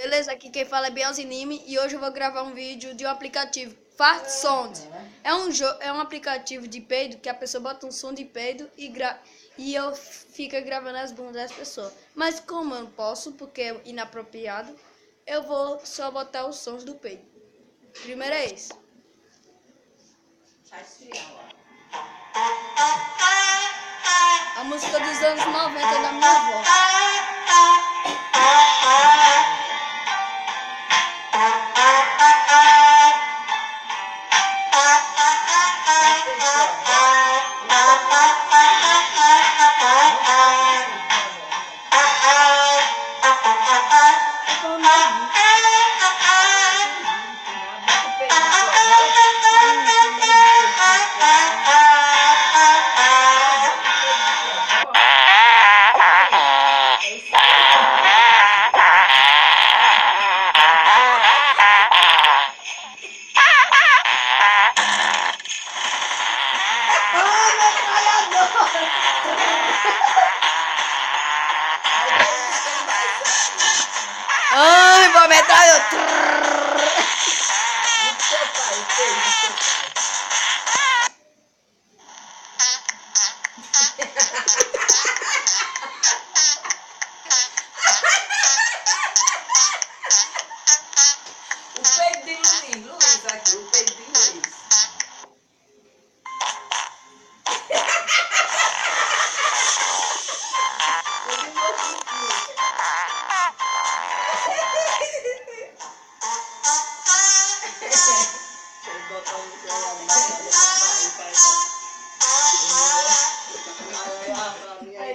Beleza, aqui quem fala é Bielzinime e hoje eu vou gravar um vídeo de um aplicativo Fart Sound. É um aplicativo de peido que a pessoa bota um som de peido e eu fico gravando as bundas das pessoas. Mas como eu não posso, porque é inapropriado, eu vou só botar os sons do peido. Primeiro é esse. A música dos anos 90 da minha avó. Ai, vou metralhar. O peito de Luiz aqui, o peito de Luiz.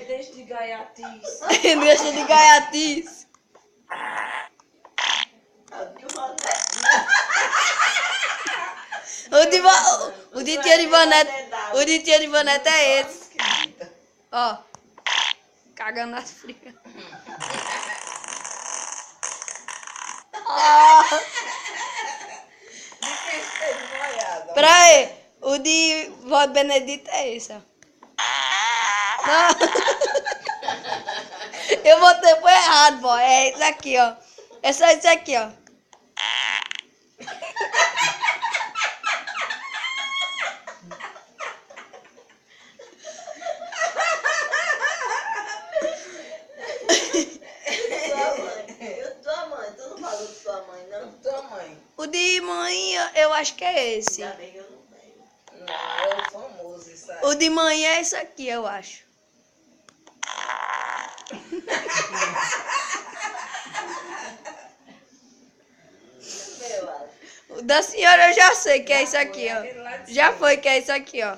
Deixa de gaiatice. Deixa de gaiatice. O de tia de Vanetta é esse. Ó, cagando nas frias. Pera aí, o de vó Benedita é esse, ó. Não. Eu botei por errado, vó. É isso aqui, ó. É só isso aqui, ó. Tua mãe, tu não falou de tua mãe, não? Tua mãe. O de mãe, eu acho que é esse. Ainda bem que eu não tenho. Não, é o famoso isso aí. O de mãe é esse aqui, eu acho. O da senhora eu já sei que é isso aqui, ó. Já foi que é isso aqui, ó.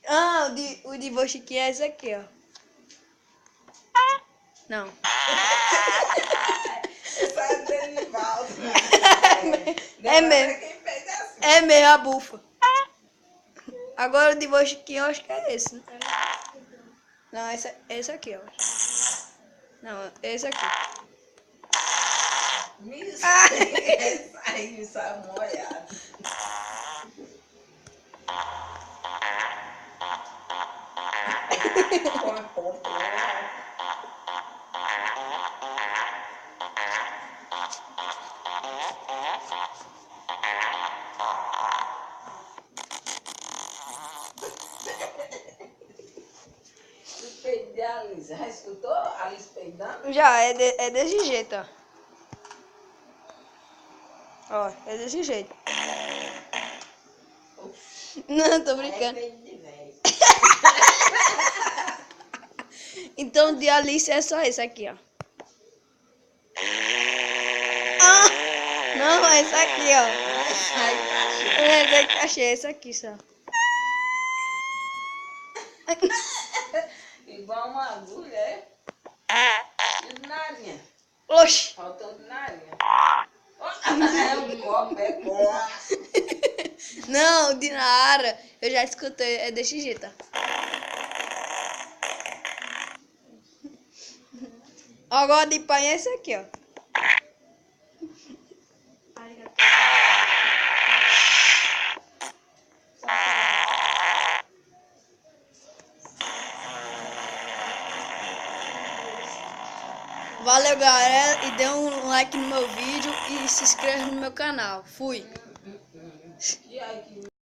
Ah, o de Bochiquinha é esse aqui, ó. Não. É mesmo. É mesmo a bufa. Agora o de Bochiquinha eu acho que é esse, né? Não, esse aqui, ó. Não, esse aqui. Esse aí me saiu molhado. Alice, já escutou a Alice peidando? Já, é desse jeito, ó. Ó, é desse jeito. Não, tô brincando. Então, de Alice é só esse aqui, ó. Ah, não, é esse aqui, ó. É esse aqui, achei esse aqui só. Igual uma agulha, é? E de narinha? Oxi. Faltou de narinha. É um copo, é bom. Não, de Nara, eu já escutei, é desse jeito, ó. Agora de pai é esse aqui, ó. Valeu, galera, e dê um like no meu vídeo e se inscreva no meu canal. Fui! E aqui?